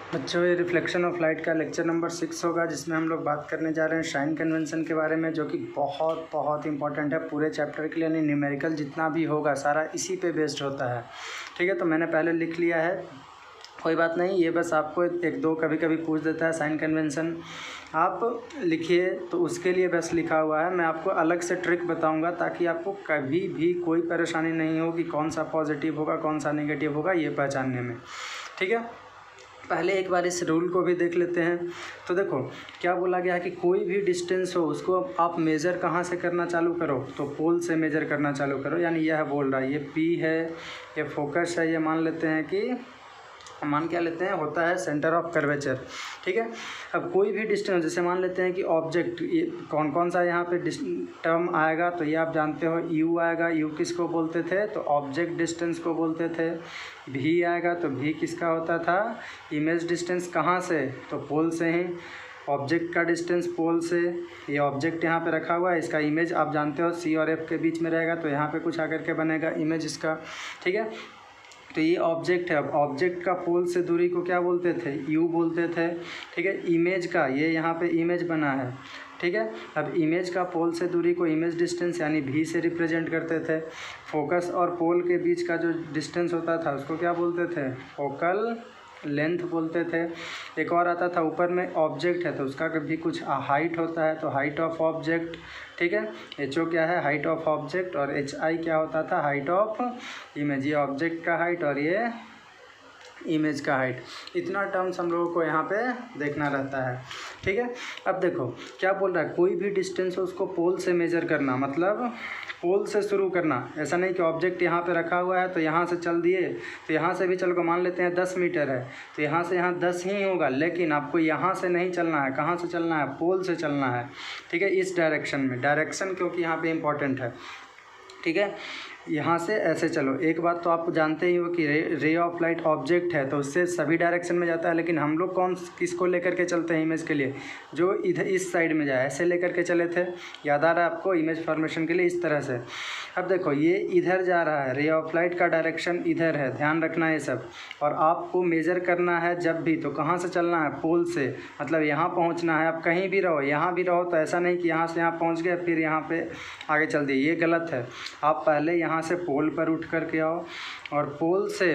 बच्चों, ये reflection of light का लेक्चर नंबर 6 होगा, जिसमें हम लोग बात करने जा रहे हैं शाइन कन्वेंशन के बारे में, जो कि बहुत बहुत इंपॉर्टेंट है पूरे चैप्टर के लिए। यानी न्यूमेरिकल जितना भी होगा सारा इसी पे बेस्ड होता है। ठीक है, तो मैंने पहले लिख लिया है, कोई बात नहीं। ये बस आपको एक दो कभी कभी पूछ देता है साइन कन्वेंशन, आप लिखिए तो उसके लिए बस लिखा हुआ है। मैं आपको अलग से ट्रिक बताऊंगा ताकि आपको कभी भी कोई परेशानी नहीं हो कि कौन सा पॉजिटिव होगा कौन सा नेगेटिव होगा ये पहचानने में। ठीक है, पहले एक बार इस रूल को भी देख लेते हैं। तो देखो क्या बोला गया है कि कोई भी डिस्टेंस हो उसको आप मेज़र कहाँ से करना चालू करो, तो पोल से मेज़र करना चालू करो। यानी यह बोल रहा है ये P है, ये फोकस है, ये मान लेते हैं कि मान क्या लेते हैं होता है सेंटर ऑफ कर्वेचर। ठीक है, अब कोई भी डिस्टेंस जैसे मान लेते हैं कि ऑब्जेक्ट, ये कौन कौन सा यहाँ पे टर्म आएगा, तो ये आप जानते हो U आएगा। U किसको बोलते थे, तो ऑब्जेक्ट डिस्टेंस को बोलते थे। V आएगा तो V किसका होता था, इमेज डिस्टेंस। कहाँ से, तो पोल से ही। ऑब्जेक्ट का डिस्टेंस पोल से, ये ऑब्जेक्ट यहाँ पे रखा हुआ है, इसका इमेज आप जानते हो C और F के बीच में रहेगा, तो यहाँ पे कुछ आकर के बनेगा इमेज इसका। ठीक है, तो ये ऑब्जेक्ट है। अब ऑब्जेक्ट का पोल से दूरी को क्या बोलते थे, U बोलते थे। ठीक है, इमेज का ये यहाँ पे इमेज बना है। ठीक है, अब इमेज का पोल से दूरी को इमेज डिस्टेंस यानी V से रिप्रेजेंट करते थे। फोकस और पोल के बीच का जो डिस्टेंस होता था उसको क्या बोलते थे, फोकल लेंथ बोलते थे। एक और आता था ऊपर में ऑब्जेक्ट है तो उसका भी कुछ हाइट होता है, तो हाइट ऑफ ऑब्जेक्ट। ठीक है, HO क्या है, हाइट ऑफ ऑब्जेक्ट, और HI क्या होता था, हाइट ऑफ इमेज। ये ऑब्जेक्ट का हाइट और ये इमेज का हाइट। इतना टर्म्स हम लोगों को यहाँ पे देखना रहता है। ठीक है, अब देखो क्या बोल रहा है, कोई भी डिस्टेंस हो उसको पोल से मेज़र करना, मतलब पोल से शुरू करना। ऐसा नहीं कि ऑब्जेक्ट यहाँ पे रखा हुआ है तो यहाँ से चल दिए, तो यहाँ से भी चल को मान लेते हैं 10 मीटर है तो यहाँ से यहाँ 10 ही होगा, लेकिन आपको यहाँ से नहीं चलना है। कहाँ से चलना है, पोल से चलना है। ठीक है, इस डायरेक्शन में, डायरेक्शन क्योंकि यहाँ पे इम्पॉर्टेंट है। ठीक है, यहाँ से ऐसे चलो। एक बात तो आप जानते ही हो कि रे ऑफ लाइट ऑब्जेक्ट है तो उससे सभी डायरेक्शन में जाता है, लेकिन हम लोग किसको लेकर के चलते हैं इमेज के लिए, जो इधर इस साइड में जाए, ऐसे लेकर के चले थे। याद आ रहा है आपको, इमेज फॉर्मेशन के लिए इस तरह से। अब देखो ये इधर जा रहा है, रे ऑफ लाइट का डायरेक्शन इधर है, ध्यान रखना है ये सब। और आपको मेज़र करना है जब भी, तो कहाँ से चलना है, पोल से। मतलब यहाँ पहुँचना है, आप कहीं भी रहो, यहाँ भी रहो, तो ऐसा नहीं कि यहाँ से यहाँ पहुँच गए फिर यहाँ पे आगे चल दिए, ये गलत है। आप पहले यहाँ से पोल पर उठ कर के आओ और पोल से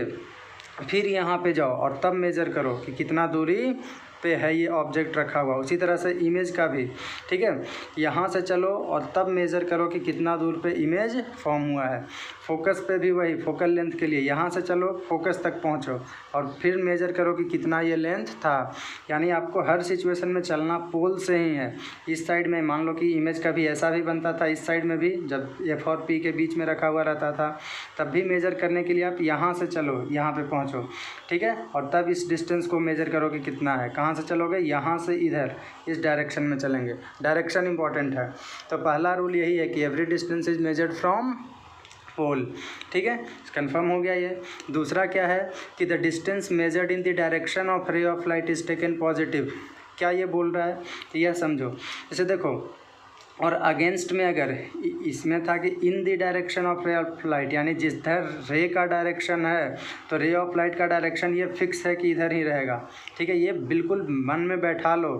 फिर यहाँ पे जाओ और तब मेज़र करो कि कितना दूरी पे है ये ऑब्जेक्ट रखा हुआ। उसी तरह से इमेज का भी। ठीक है, यहाँ से चलो और तब मेज़र करो कि कितना दूर पे इमेज फॉर्म हुआ है। फोकस पे भी वही, फोकल लेंथ के लिए यहाँ से चलो फोकस तक पहुँचो और फिर मेज़र करो कि कितना ये लेंथ था। यानी आपको हर सिचुएशन में चलना पोल से ही है। इस साइड में मान लो कि इमेज का भी ऐसा भी बनता था, इस साइड में भी जब F और P के बीच में रखा हुआ रहता था तब भी मेज़र करने के लिए आप यहाँ से चलो, यहाँ पे पहुँचो। ठीक है, और तब इस डिस्टेंस को मेज़र करो कि कितना है। कहाँ से चलोगे, यहाँ से इधर इस डायरेक्शन में चलेंगे। डायरेक्शन इंपॉर्टेंट है। तो पहला रूल यही है कि every distance is measured from pole. ठीक है, कंफर्म हो गया ये। दूसरा क्या है कि the distance measured in the direction of ray of light is taken positive. क्या ये बोल रहा है, तो यह समझो। जैसे देखो, और अगेंस्ट में अगर इसमें था कि in the direction of ray of light, यानी जिधर रे का डायरेक्शन है तो रे ऑफ लाइट का डायरेक्शन ये फिक्स है कि इधर ही रहेगा। ठीक है, ये बिल्कुल मन में बैठा लो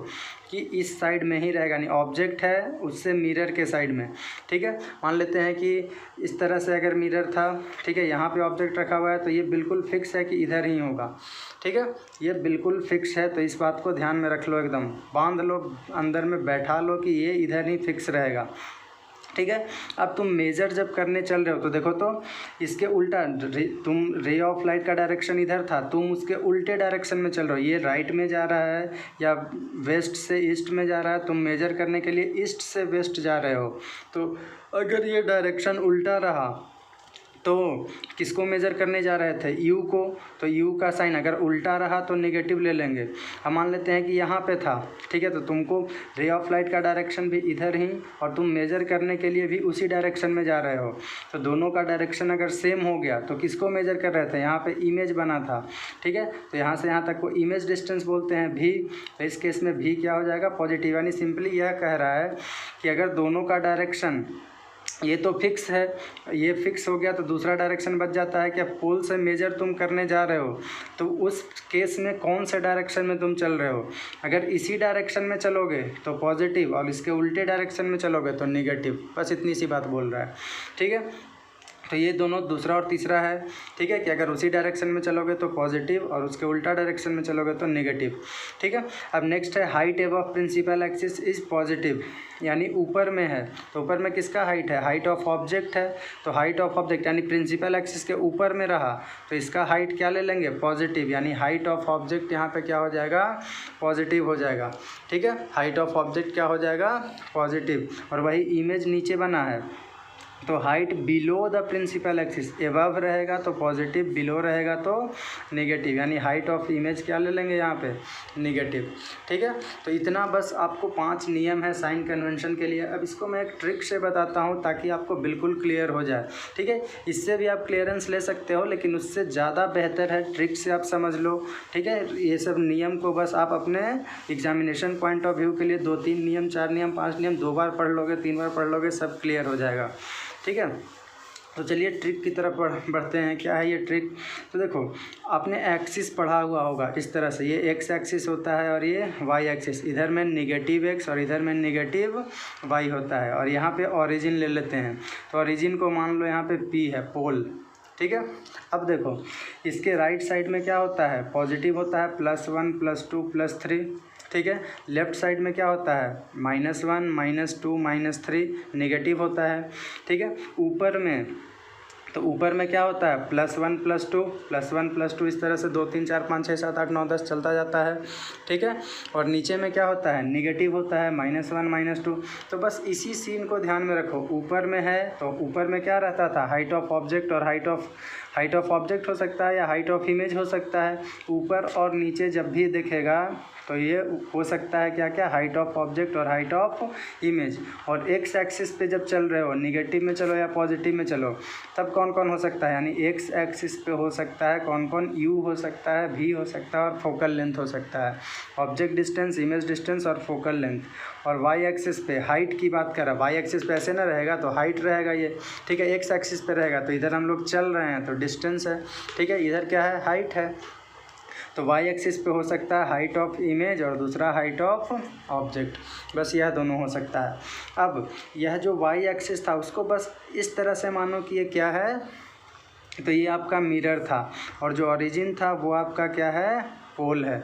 कि इस साइड में ही रहेगा। नहीं, ऑब्जेक्ट है उससे मिरर के साइड में। ठीक है, मान लेते हैं कि इस तरह से अगर मिरर था, ठीक है, यहाँ पे ऑब्जेक्ट रखा हुआ है तो ये बिल्कुल फिक्स है कि इधर ही होगा। ठीक है, ये बिल्कुल फिक्स है, तो इस बात को ध्यान में रख लो, एकदम बांध लो, अंदर में बैठा लो कि ये इधर ही फिक्स रहेगा। ठीक है, अब तुम मेज़र जब करने चल रहे हो तो देखो, तो इसके उल्टा तुम रे ऑफ लाइट का डायरेक्शन इधर था, तुम उसके उल्टे डायरेक्शन में चल रहे हो। ये राइट में जा रहा है या वेस्ट से ईस्ट में जा रहा है, तुम मेज़र करने के लिए ईस्ट से वेस्ट जा रहे हो। तो अगर ये डायरेक्शन उल्टा रहा तो किसको मेज़र करने जा रहे थे, U को। तो U का साइन अगर उल्टा रहा तो नेगेटिव ले लेंगे। हम मान लेते हैं कि यहाँ पे था, ठीक है, तो तुमको रे ऑफ लाइट का डायरेक्शन भी इधर ही और तुम मेज़र करने के लिए भी उसी डायरेक्शन में जा रहे हो। तो दोनों का डायरेक्शन अगर सेम हो गया तो किसको मेज़र कर रहे थे, यहाँ पे इमेज बना था। ठीक है, तो यहाँ से यहाँ तक को इमेज डिस्टेंस बोलते हैं V। तो इस केस में V क्या हो जाएगा, पॉजिटिव। यानी सिंपली यह कह रहा है कि अगर दोनों का डायरेक्शन ये तो फिक्स है, ये फिक्स हो गया तो दूसरा डायरेक्शन बच जाता है। क्या पोल से मेजर तुम करने जा रहे हो तो उस केस में कौन से डायरेक्शन में तुम चल रहे हो। अगर इसी डायरेक्शन में चलोगे तो पॉजिटिव और इसके उल्टे डायरेक्शन में चलोगे तो नेगेटिव। बस इतनी सी बात बोल रहा है, ठीक है। तो ये दोनों दूसरा और तीसरा है, ठीक है, कि अगर उसी डायरेक्शन में चलोगे तो पॉजिटिव और उसके उल्टा डायरेक्शन में चलोगे तो नेगेटिव, ठीक है। अब नेक्स्ट है height above principal axis is positive, यानी ऊपर में है तो ऊपर में किसका हाइट है, हाइट ऑफ ऑब्जेक्ट है। तो हाइट ऑफ ऑब्जेक्ट यानी प्रिंसिपल एक्सिस के ऊपर में रहा तो इसका हाइट क्या ले लेंगे, पॉजिटिव, यानी हाइट ऑफ ऑब्जेक्ट यहाँ पे क्या हो जाएगा, पॉजिटिव हो जाएगा, ठीक है। हाइट ऑफ ऑब्जेक्ट क्या हो जाएगा, पॉजिटिव। और वही इमेज नीचे बना है तो height below the principal axis, above रहेगा तो पॉजिटिव, बिलो रहेगा तो नेगेटिव, यानी हाइट ऑफ इमेज क्या ले लेंगे यहाँ पे, नेगेटिव, ठीक है। तो इतना बस आपको 5 नियम है साइन कन्वेंशन के लिए। अब इसको मैं एक ट्रिक से बताता हूँ ताकि आपको बिल्कुल क्लियर हो जाए, ठीक है। इससे भी आप क्लियरेंस ले सकते हो लेकिन उससे ज़्यादा बेहतर है ट्रिक से आप समझ लो, ठीक है। ये सब नियम को बस आप अपने एग्जामिनेशन पॉइंट ऑफ व्यू के लिए 2-3 नियम, 4 नियम, 5 नियम 2 बार पढ़ लोगे, 3 बार पढ़ लोगे, सब क्लियर हो जाएगा, ठीक है। तो चलिए ट्रिक की तरफ बढ़ते हैं। क्या है ये ट्रिक, तो देखो आपने एक्सिस पढ़ा हुआ होगा इस तरह से, ये एक्स एक्सिस होता है और ये वाई एक्सिस, इधर में नेगेटिव एक्स और इधर में नेगेटिव वाई होता है। और यहाँ पे ओरिजिन ले लेते हैं तो ओरिजिन को मान लो यहाँ पे पी है, पोल, ठीक है। अब देखो इसके राइट साइड में क्या होता है, पॉजिटिव होता है, +1 +2 +3, ठीक है। लेफ्ट साइड में क्या होता है, -1 -2 -3 नेगेटिव होता है, ठीक है। ऊपर में तो ऊपर में क्या होता है, +1 +2 +1 +2, इस तरह से 2 3 4 5 6 7 8 9 10 चलता जाता है, ठीक है। और नीचे में क्या होता है, नेगेटिव होता है, -1 -2। तो बस इसी सीन को ध्यान में रखो, ऊपर में है तो ऊपर में क्या रहता था, हाइट ऑफ ऑब्जेक्ट, और हाइट ऑफ ऑब्जेक्ट हो सकता है या हाइट ऑफ इमेज हो सकता है। ऊपर और नीचे जब भी दिखेगा तो ये हो सकता है क्या क्या, हाइट ऑफ ऑब्जेक्ट और हाइट ऑफ इमेज। और एक्स एक्सिस पे जब चल रहे हो, निगेटिव में चलो या पॉजिटिव में चलो, तब कौन कौन हो सकता है, यानी एक्स एक्सिस पे हो सकता है कौन कौन, यू हो सकता है, भी हो सकता है और फोकल लेंथ हो सकता है। ऑब्जेक्ट डिस्टेंस, इमेज डिस्टेंस और फोकल लेंथ। और वाई एक्सिस पे हाइट की बात कर रहा है, वाई एक्सिस पे ऐसे ना रहेगा तो हाइट रहेगा ये, ठीक है। एक्स एक्सिस पे रहेगा तो इधर हम लोग चल रहे हैं तो डिस्टेंस है, ठीक है। इधर क्या है, हाइट है। तो वाई एक्सिस पे हो सकता है हाइट ऑफ इमेज और दूसरा हाइट ऑफ ऑब्जेक्ट, बस यह दोनों हो सकता है। अब यह जो वाई एक्सिस था उसको बस इस तरह से मानो कि ये क्या है, तो ये आपका मिरर था और जो ओरिजिन था वो आपका क्या है, पोल है,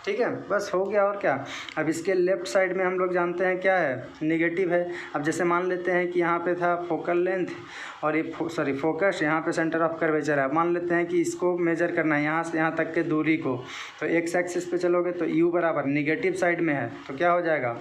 ठीक है। बस हो गया और क्या। अब इसके लेफ़्ट साइड में हम लोग जानते हैं क्या है, नेगेटिव है। अब जैसे मान लेते हैं कि यहाँ पे था फोकल लेंथ और ये फोकस, यहाँ पे सेंटर ऑफ कर्वेचर है। मान लेते हैं कि इसको मेजर करना है यहाँ से यहाँ तक के दूरी को, तो एक्स एक्सिस पे चलोगे तो यू बराबर नेगेटिव साइड में है तो क्या हो जाएगा,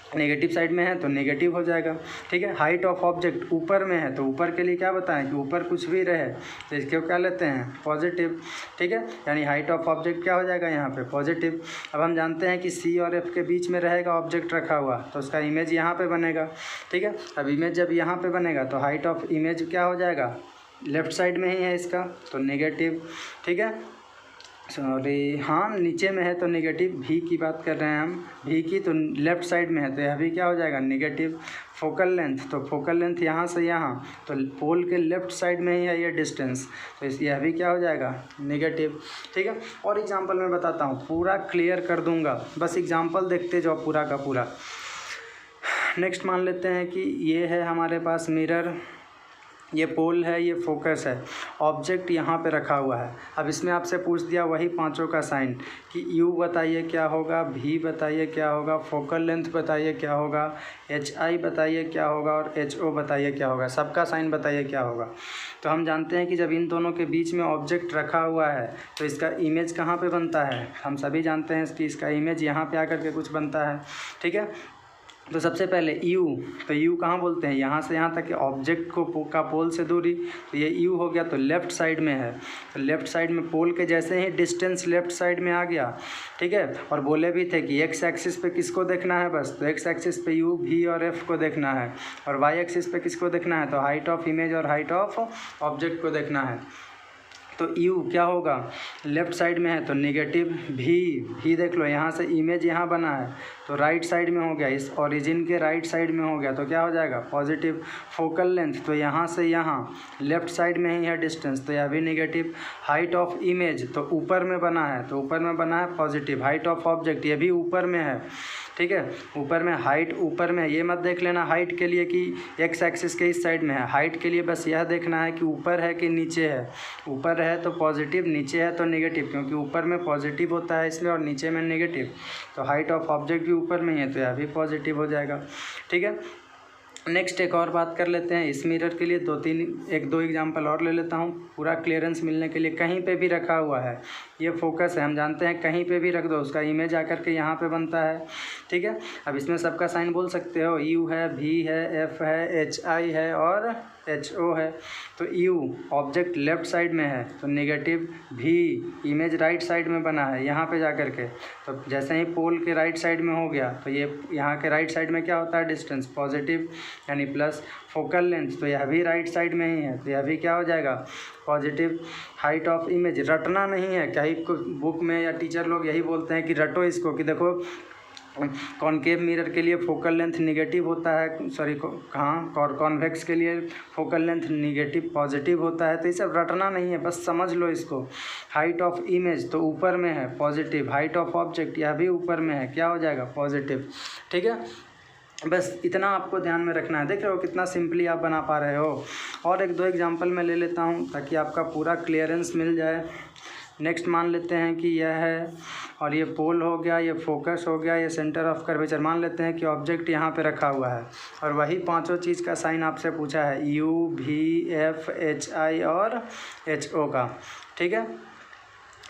नेगेटिव साइड में है तो नेगेटिव हो जाएगा, ठीक है। हाइट ऑफ ऑब्जेक्ट ऊपर में है तो ऊपर के लिए क्या बताएं कि ऊपर कुछ भी रहे तो इसको क्या लेते हैं, पॉजिटिव, ठीक है। यानी हाइट ऑफ ऑब्जेक्ट क्या हो जाएगा यहाँ पे, पॉजिटिव। अब हम जानते हैं कि सी और एफ के बीच में रहेगा ऑब्जेक्ट रखा हुआ तो उसका इमेज यहाँ पे बनेगा, ठीक है। अब इमेज जब यहाँ पे बनेगा तो हाइट ऑफ इमेज क्या हो जाएगा, लेफ्ट साइड में ही है इसका तो नेगेटिव, ठीक है। सॉरी, हाँ नीचे में है तो नेगेटिव, भी की बात कर रहे हैं हम, भी की तो लेफ़्ट साइड में है तो यह भी क्या हो जाएगा, नेगेटिव। फोकल लेंथ, तो फोकल लेंथ यहाँ से यहाँ तो पोल के लेफ़्ट साइड में ही है ये डिस्टेंस तो यह भी क्या हो जाएगा, नेगेटिव, ठीक है। और एग्जांपल मैं बताता हूँ, पूरा क्लियर कर दूँगा, बस एग्जांपल देखते जाओ पूरा का पूरा। नेक्स्ट मान लेते हैं कि ये है हमारे पास मिरर, ये पोल है, ये फोकस है, ऑब्जेक्ट यहाँ पे रखा हुआ है। अब इसमें आपसे पूछ दिया वही पांचों का साइन कि यू बताइए क्या होगा, भी बताइए क्या होगा, फोकल लेंथ बताइए क्या होगा, एच आई बताइए क्या होगा और एच ओ बताइए क्या होगा, सबका साइन बताइए क्या होगा। तो हम जानते हैं कि जब इन दोनों के बीच में ऑब्जेक्ट रखा हुआ है तो इसका इमेज कहाँ पर बनता है, हम सभी जानते हैं कि इसका इमेज यहाँ पर आकर के कुछ बनता है, ठीक है। तो सबसे पहले यू, तो यू कहाँ बोलते हैं, यहाँ से यहाँ तक के ऑब्जेक्ट को का पोल से दूरी, तो ये यू हो गया तो लेफ़्ट साइड में है। तो लेफ़्ट साइड में पोल के जैसे ही डिस्टेंस लेफ़्ट साइड में आ गया, ठीक है। और बोले भी थे कि एक्स एक्सिस पे किसको देखना है, बस तो एक्स एक्सिस पे यू, भी और एफ को देखना है, और वाई एक्सिस पे किसको देखना है, तो हाइट ऑफ इमेज और हाइट ऑफ ऑब्जेक्ट को देखना है। तो यू क्या होगा, लेफ़्ट साइड में है तो नेगेटिव, भी देख लो यहाँ से इमेज यहाँ बना है तो राइट साइड में हो गया, इस ओरिजिन के राइट साइड में हो गया, तो क्या हो जाएगा पॉजिटिव। फोकल लेंथ तो यहाँ से यहाँ लेफ्ट साइड में ही है डिस्टेंस, तो यह भी नेगेटिव। हाइट ऑफ इमेज तो ऊपर में बना है, तो ऊपर में बना है पॉजिटिव। हाइट ऑफ ऑब्जेक्ट ये भी ऊपर में है, ठीक है, ऊपर में, हाइट ऊपर में। ये मत देख लेना हाइट के लिए कि एक्स एक्सिस के इस साइड में है, हाइट के लिए बस यह देखना है कि ऊपर है कि नीचे है। ऊपर है तो पॉजिटिव, नीचे है तो नेगेटिव, क्योंकि ऊपर में पॉजिटिव होता है इसलिए और नीचे में नेगेटिव। तो हाइट ऑफ ऑब्जेक्ट भी ऊपर में ही है तो यह भी पॉजिटिव हो जाएगा, ठीक है। नेक्स्ट एक और बात कर लेते हैं इस मिरर के लिए, एक दो एग्जांपल और ले लेता हूँ पूरा क्लियरेंस मिलने के लिए। कहीं पे भी रखा हुआ है, ये फोकस है, हम जानते हैं कहीं पे भी रख दो उसका इमेज आकर के यहाँ पे बनता है, ठीक है। अब इसमें सबका साइन बोल सकते हो, यू है, भी है, एफ है, एच आई है और एच ओ है। तो यू ऑब्जेक्ट लेफ्ट साइड में है तो नेगेटिव, भी इमेज राइट साइड में बना है यहाँ पे जा कर के, तो जैसे ही पोल के राइट साइड में हो गया तो ये यहाँ के राइट साइड में क्या होता है डिस्टेंस पॉजिटिव यानी प्लस। फोकल लेंथ तो यह भी राइट साइड में ही है तो यह भी क्या हो जाएगा पॉजिटिव। हाइट ऑफ इमेज रटना नहीं है, कहीं बुक में या टीचर लोग यही बोलते हैं कि रटो इसको, कि देखो कॉनकेव मिरर के लिए फोकल लेंथ निगेटिव होता है, सॉरी कहाँ कॉन्वेक्स के लिए फोकल लेंथ निगेटिव पॉजिटिव होता है, तो ये सब रटना नहीं है, बस समझ लो इसको। हाइट ऑफ इमेज तो ऊपर में है पॉजिटिव, हाइट ऑफ ऑब्जेक्ट यह भी ऊपर में है, क्या हो जाएगा पॉजिटिव, ठीक है। बस इतना आपको ध्यान में रखना है। देख रहे हो कितना सिंपली आप बना पा रहे हो। और एक दो एग्जांपल मैं ले लेता हूँ ताकि आपका पूरा क्लियरेंस मिल जाए। नेक्स्ट मान लेते हैं कि यह है और ये पोल हो गया, ये फोकस हो गया, ये सेंटर ऑफ कर्वेचर। मान लेते हैं कि ऑब्जेक्ट यहाँ पे रखा हुआ है और वही पांचों चीज़ का साइन आपसे पूछा है, यू, भी, एफ, एच, आई और एच, ओ का, ठीक है।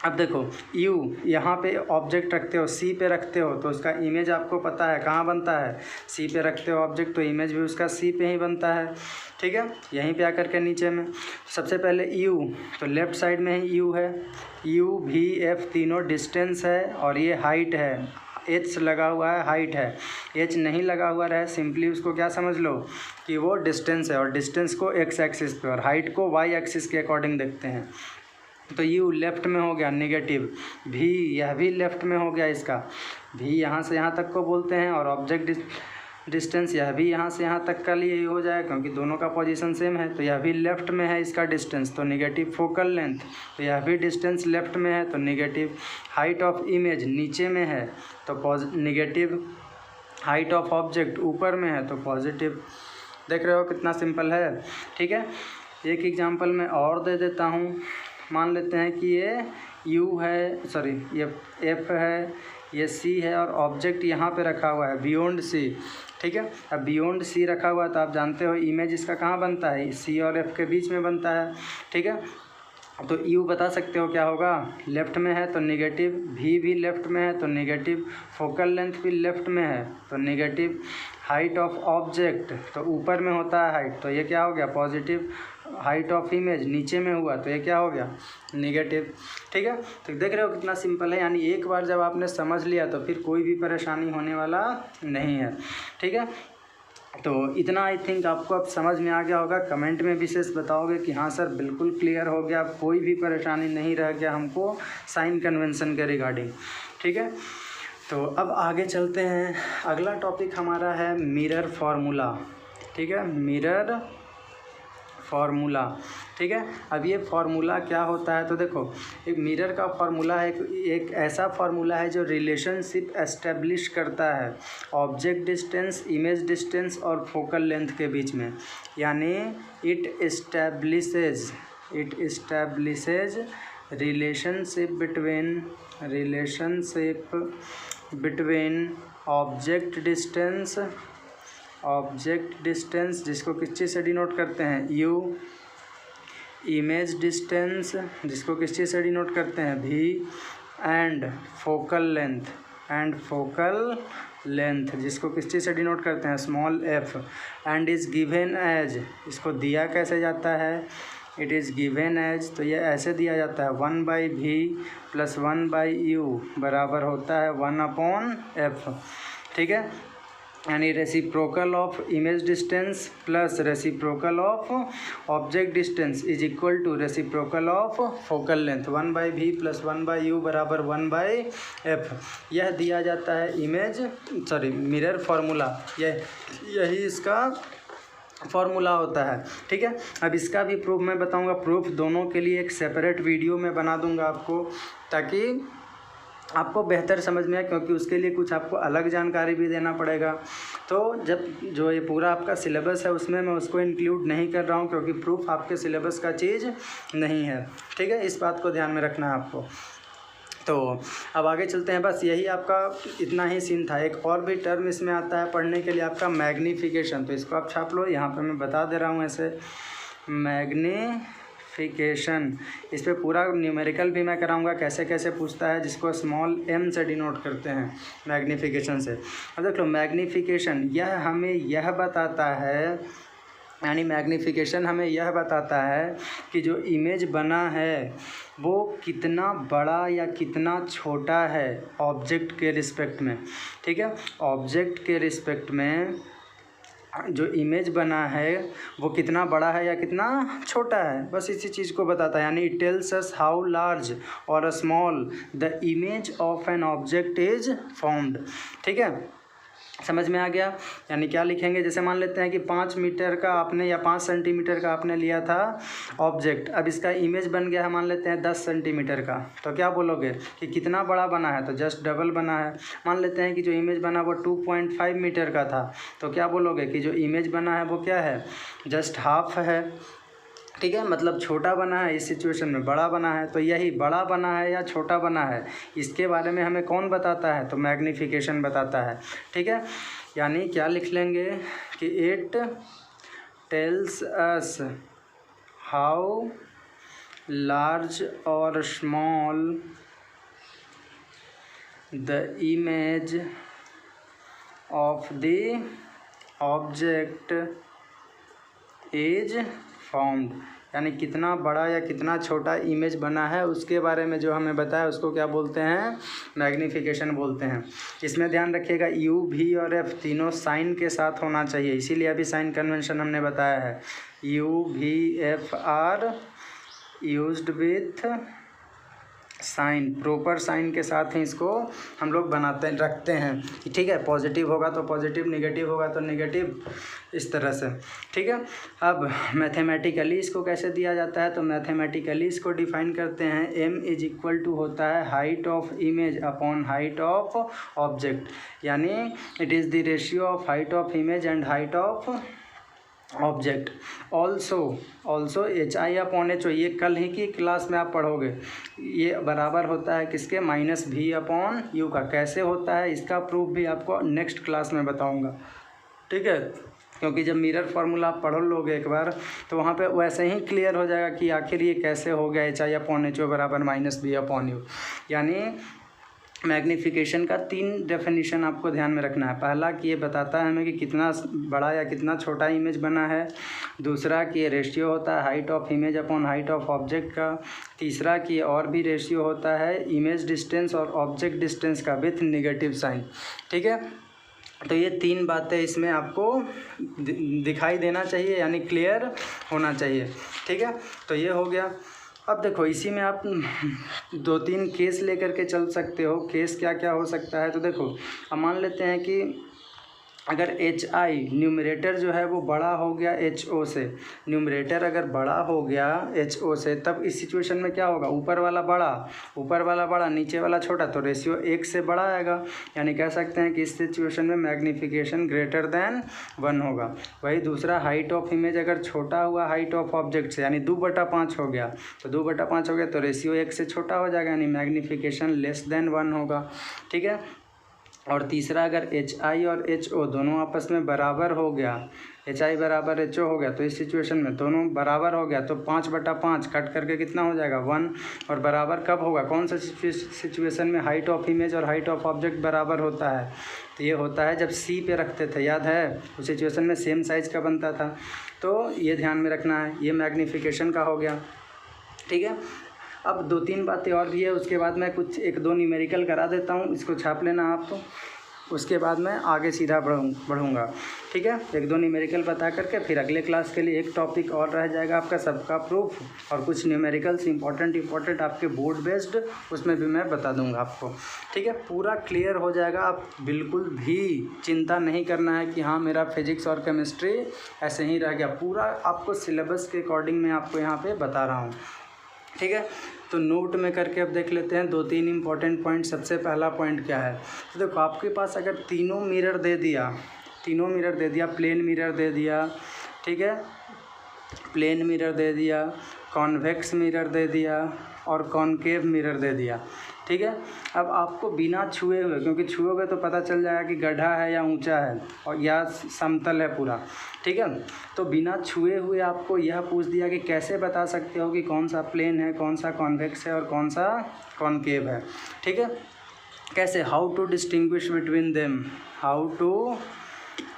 अब देखो यू यहाँ पे ऑब्जेक्ट रखते हो, सी पे रखते हो तो उसका इमेज आपको पता है कहाँ बनता है, सी पे रखते हो ऑब्जेक्ट तो इमेज भी उसका सी पे ही बनता है, ठीक है। यहीं पे आकर के नीचे में सबसे पहले यू तो लेफ़्ट साइड में ही यू है, यू, भी, एफ तीनों डिस्टेंस है और ये हाइट है, एच लगा हुआ है हाइट है, एच नहीं लगा हुआ रहे सिंपली उसको क्या समझ लो कि वो डिस्टेंस है और डिस्टेंस को एक्स एक्सिस पे और हाइट को वाई एक्सिस के अकॉर्डिंग देखते हैं। तो यू लेफ़्ट में हो गया नेगेटिव, भी यह भी लेफ़्ट में हो गया, इसका भी यहाँ से यहाँ तक को बोलते हैं और ऑब्जेक्ट डिस्टेंस यह भी यहाँ से यहाँ तक का लिए हो जाए क्योंकि दोनों का पोजीशन सेम है, तो यह भी लेफ़्ट में है इसका डिस्टेंस तो नेगेटिव। फोकल लेंथ तो यह भी डिस्टेंस लेफ़्ट में है तो नेगेटिव। हाइट ऑफ इमेज नीचे में है तो नेगेटिव, हाइट ऑफ ऑब्जेक्ट ऊपर में है तो पॉजिटिव। देख रहे हो कितना सिंपल है, ठीक है। एक एग्जांपल मैं और दे देता हूँ। मान लेते हैं कि ये यू है, सॉरी ये एफ है, ये सी है और ऑब्जेक्ट यहाँ पे रखा हुआ है बियॉन्ड सी, ठीक है। अब बियॉन्ड सी रखा हुआ है तो आप जानते हो इमेज इसका कहाँ बनता है, सी और एफ के बीच में बनता है, ठीक है। तो यू बता सकते हो क्या होगा, लेफ़्ट में है तो नेगेटिव, भी लेफ़्ट में है तो नेगेटिव, फोकल लेंथ भी लेफ़्ट में है तो नेगेटिव। हाइट ऑफ ऑब्जेक्ट तो ऊपर में होता है हाइट तो ये क्या हो गया पॉजिटिव। हाइट ऑफ इमेज नीचे में हुआ तो ये क्या हो गया नेगेटिव, ठीक है। तो देख रहे हो कितना सिंपल है, यानी एक बार जब आपने समझ लिया तो फिर कोई भी परेशानी होने वाला नहीं है, ठीक है। तो इतना आई थिंक आपको अब समझ में आ गया होगा। कमेंट में विशेष बताओगे कि हाँ सर बिल्कुल क्लियर हो गया, कोई भी परेशानी नहीं रह गया हमको साइन कन्वेंशन के रिगार्डिंग, ठीक है। तो अब आगे चलते हैं। अगला टॉपिक हमारा है मिरर फार्मूला, ठीक है, मिरर फार्मूला, ठीक है। अब ये फार्मूला क्या होता है, तो देखो एक मिरर का फार्मूला है, एक ऐसा फार्मूला है जो रिलेशनशिप एस्टेब्लिश करता है ऑब्जेक्ट डिस्टेंस, इमेज डिस्टेंस और फोकल लेंथ के बीच में, यानी it establishes relationship between object distance जिसको किस चीज़ से डिनोट करते हैं यू, इमेज डिस्टेंस जिसको किस चीज़ से डिनोट करते हैं भी, एंड फोकल लेंथ जिसको किस चीज़ से डिनोट करते हैं small f, and is given as, इसको दिया कैसे जाता है, इट इज़ गिवन एज, तो ये ऐसे दिया जाता है 1/v + 1/u बराबर होता है 1/f, ठीक है। यानी reciprocal of image distance plus reciprocal of object distance is equal to reciprocal of focal length 1/v प्लस 1/u बराबर 1/f। यह दिया जाता है मिरर फार्मूला, यही इसका फार्मूला होता है। ठीक है, अब इसका भी प्रूफ मैं बताऊंगा। प्रूफ दोनों के लिए एक सेपरेट वीडियो में बना दूंगा आपको, ताकि आपको बेहतर समझ में आए, क्योंकि उसके लिए कुछ आपको अलग जानकारी भी देना पड़ेगा। तो जब जो ये पूरा आपका सिलेबस है उसमें मैं उसको इंक्लूड नहीं कर रहा हूँ, क्योंकि प्रूफ आपके सिलेबस का चीज़ नहीं है। ठीक है, इस बात को ध्यान में रखना है आपको। तो अब आगे चलते हैं। बस यही आपका इतना ही सीन था। एक और भी टर्म इसमें आता है पढ़ने के लिए आपका मैग्नीफिकेशन, तो इसको आप छाप लो। यहाँ पे मैं बता दे रहा हूँ ऐसे, मैग्नीफिकेशन। इस पर पूरा न्यूमेरिकल भी मैं कराऊंगा, कैसे कैसे पूछता है, जिसको स्मॉल m से डिनोट करते हैं मैग्नीफिकेशन से। अब देख लो, मैग्नीफिकेशन यह हमें यह बताता है, यानी मैग्नीफिकेशन हमें यह बताता है कि जो इमेज बना है वो कितना बड़ा या कितना छोटा है ऑब्जेक्ट के रिस्पेक्ट में। ठीक है, ऑब्जेक्ट के रिस्पेक्ट में जो इमेज बना है वो कितना बड़ा है या कितना छोटा है, बस इसी चीज़ को बताता है। यानी it tells us how large और small the image of an object is found. ठीक है, समझ में आ गया। यानी क्या लिखेंगे, जैसे मान लेते हैं कि 5 मीटर का आपने या 5 सेंटीमीटर का आपने लिया था ऑब्जेक्ट, अब इसका इमेज बन गया है मान लेते हैं 10 सेंटीमीटर का, तो क्या बोलोगे कि कितना बड़ा बना है, तो जस्ट डबल बना है। मान लेते हैं कि जो इमेज बना वो 2.5 मीटर का था, तो क्या बोलोगे कि जो इमेज बना है वो क्या है, जस्ट हाफ है। ठीक है, मतलब छोटा बना है, इस सिचुएशन में बड़ा बना है। तो यही बड़ा बना है या छोटा बना है, इसके बारे में हमें कौन बताता है, तो मैग्नीफिकेशन बताता है। ठीक है, यानी क्या लिख लेंगे कि it tells us how large और small the image of the object is found. यानी कितना बड़ा या कितना छोटा इमेज बना है उसके बारे में जो हमें बताया उसको क्या बोलते हैं, मैग्नीफिकेशन बोलते हैं। इसमें ध्यान रखिएगा U, V और F तीनों साइन के साथ होना चाहिए, इसीलिए अभी साइन कन्वेंशन हमने बताया है। U, V, F are used with sign, proper sign के साथ ही इसको हम लोग रखते हैं। ठीक है, पॉजिटिव होगा तो पॉजिटिव, नेगेटिव होगा तो नेगेटिव, इस तरह से। ठीक है, अब मैथमेटिकली इसको कैसे दिया जाता है, तो मैथमेटिकली इसको डिफाइन करते हैं। m इज इक्वल टू होता है height of image upon height of object, यानी it is the ratio of height of image and height of object. Also HI/HO, ये कल ही की क्लास में आप पढ़ोगे, ये बराबर होता है किसके, -V/U का। कैसे होता है इसका प्रूफ भी आपको नेक्स्ट क्लास में बताऊंगा। ठीक है, क्योंकि जब मिरर फार्मूला आप पढ़ लोगे एक बार तो वहाँ पे वैसे ही क्लियर हो जाएगा कि आखिर ये कैसे हो गया HI/HO बराबर -V/U। यानी मैग्नीफिकेशन का 3 डेफिनेशन आपको ध्यान में रखना है। पहला कि ये बताता है हमें कि कितना बड़ा या कितना छोटा इमेज बना है। दूसरा कि ये रेशियो होता है height of image upon height of object का। तीसरा कि और भी रेशियो होता है इमेज डिस्टेंस और ऑब्जेक्ट डिस्टेंस का विथ नेगेटिव साइन। ठीक है, तो ये 3 बातें इसमें आपको दिखाई देना चाहिए, यानी क्लियर होना चाहिए। ठीक है, तो ये हो गया। अब देखो, इसी में आप 2-3 केस लेकर के चल सकते हो। केस क्या क्या हो सकता है, तो देखो अब मान लेते हैं कि अगर HI न्यूमरेटर जो है वो बड़ा हो गया HO से, न्यूमरेटर अगर बड़ा हो गया HO से, तब इस सिचुएशन में क्या होगा, ऊपर वाला बड़ा नीचे वाला छोटा, तो रेशियो 1 से बड़ा आएगा। यानी कह सकते हैं कि इस सिचुएशन में मैग्नीफिकेशन ग्रेटर देन 1 होगा। वही दूसरा, हाइट ऑफ इमेज अगर छोटा हुआ हाइट ऑफ ऑब्जेक्ट से, यानी 2/5 हो गया, तो 2/5 हो गया तो रेशियो 1 से छोटा हो जाएगा, यानी मैग्नीफिकेशन लेस देन 1 होगा। ठीक है, और तीसरा, अगर HI और HO दोनों आपस में बराबर हो गया, HI बराबर HO हो गया, तो इस सिचुएशन में दोनों बराबर हो गया तो 5/5 कट करके कितना हो जाएगा, 1। और बराबर कब होगा, कौन सा सिचुएशन में, हाइट ऑफ इमेज और हाइट ऑफ ऑब्जेक्ट बराबर होता है, तो ये होता है जब C पे रखते थे, याद है, उस सिचुएशन में सेम साइज़ का बनता था। तो ये ध्यान में रखना है, ये मैग्नीफिकेशन का हो गया। ठीक है, अब 2-3 बातें और भी है, उसके बाद मैं कुछ 1-2 न्यूमेरिकल करा देता हूँ, इसको छाप लेना आप। तो उसके बाद मैं आगे सीधा बढ़ूँगा। ठीक है, एक दो न्यूमेरिकल बता करके फिर अगले क्लास के लिए एक टॉपिक और रह जाएगा आपका सबका प्रूफ, और कुछ न्यूमेरिकल्स इंपॉर्टेंट आपके बोर्ड बेस्ड उसमें भी मैं बता दूंगा आपको। ठीक है, पूरा क्लियर हो जाएगा। आप बिल्कुल भी चिंता नहीं करना है कि हाँ मेरा फिजिक्स और केमिस्ट्री ऐसे ही रह गया, पूरा आपको सिलेबस के अकॉर्डिंग मैं आपको यहाँ पे बता रहा हूँ। ठीक है, तो नोट में करके अब देख लेते हैं 2-3 इंपॉर्टेंट पॉइंट। सबसे पहला पॉइंट क्या है, तो देखो आपके पास अगर तीनों मिरर दे दिया, प्लेन मिरर दे दिया, ठीक है, प्लेन मिरर दे दिया, कॉन्वेक्स मिरर दे दिया और कॉनकेव मिरर दे दिया। ठीक है, अब आपको बिना छुए हुए, क्योंकि छुओगे तो पता चल जाएगा कि गड्ढा है या ऊंचा है और या समतल है पूरा। ठीक है, तो बिना छुए हुए आपको यह पूछ दिया कि कैसे बता सकते हो कि कौन सा प्लेन है, कौन सा कॉन्वेक्स है और कौन सा कॉनकेव है। ठीक है, कैसे, how to distinguish between them, how to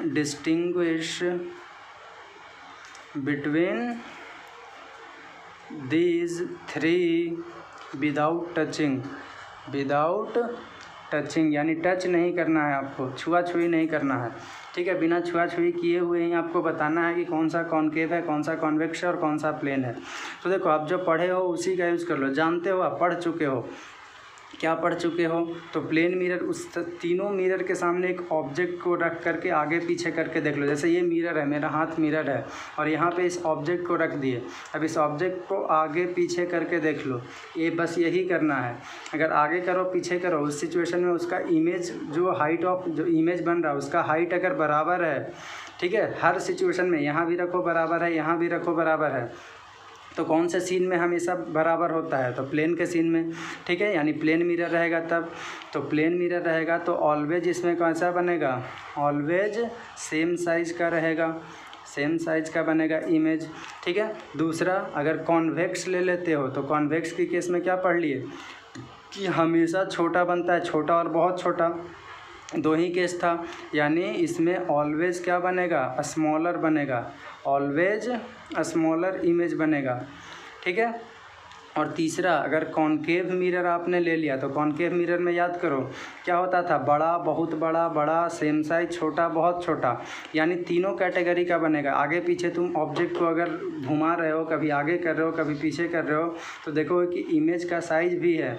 distinguish between these three without touching, यानी टच नहीं करना है आपको, छुआ छुई नहीं करना है। ठीक है, बिना छुआ छुई किए हुए ही आपको बताना है कि कौन सा कॉनकेव है, कौन सा कॉन्वेक्स है और कौन सा प्लेन है। तो देखो आप जो पढ़े हो उसी का यूज़ कर लो, जानते हो, आप पढ़ चुके हो। क्या पढ़ चुके हो, तो प्लेन मिरर, उस तीनों मिरर के सामने एक ऑब्जेक्ट को रख करके आगे पीछे करके देख लो। जैसे ये मिरर है, मेरा हाथ मिरर है और यहाँ पे इस ऑब्जेक्ट को रख दिए। अब इस ऑब्जेक्ट को आगे पीछे करके देख लो, ये बस यही करना है। अगर आगे करो पीछे करो, उस सिचुएशन में उसका इमेज जो हाइट ऑफ जो इमेज बन रहा है उसका हाइट अगर बराबर है, ठीक है, हर सिचुएशन में यहाँ भी रखो बराबर है, यहाँ भी रखो बराबर है, तो कौन से सीन में हमेशा बराबर होता है, तो प्लेन के सीन में। ठीक है, यानी प्लेन मिरर रहेगा तब, तो प्लेन मिरर रहेगा तो ऑलवेज इसमें कैसा बनेगा, ऑलवेज सेम साइज का रहेगा, सेम साइज का बनेगा इमेज। ठीक है, दूसरा अगर कॉन्वेक्स ले लेते हो तो कॉन्वेक्स के केस में क्या पढ़ लिए कि हमेशा छोटा बनता है, छोटा और बहुत छोटा, दो ही केस था, यानी इसमें ऑलवेज क्या बनेगा, स्मॉलर बनेगा, ऑलवेज स्मॉलर इमेज बनेगा। ठीक है, और तीसरा अगर कॉनकेव मिरर आपने ले लिया तो कॉनकेव मिरर में याद करो क्या होता था, बड़ा, बहुत बड़ा, बड़ा, सेम साइज, छोटा, बहुत छोटा, यानी तीनों कैटेगरी का बनेगा। आगे पीछे तुम ऑब्जेक्ट को अगर घुमा रहे हो, कभी आगे कर रहे हो कभी पीछे कर रहे हो, तो देखो कि इमेज का साइज भी है,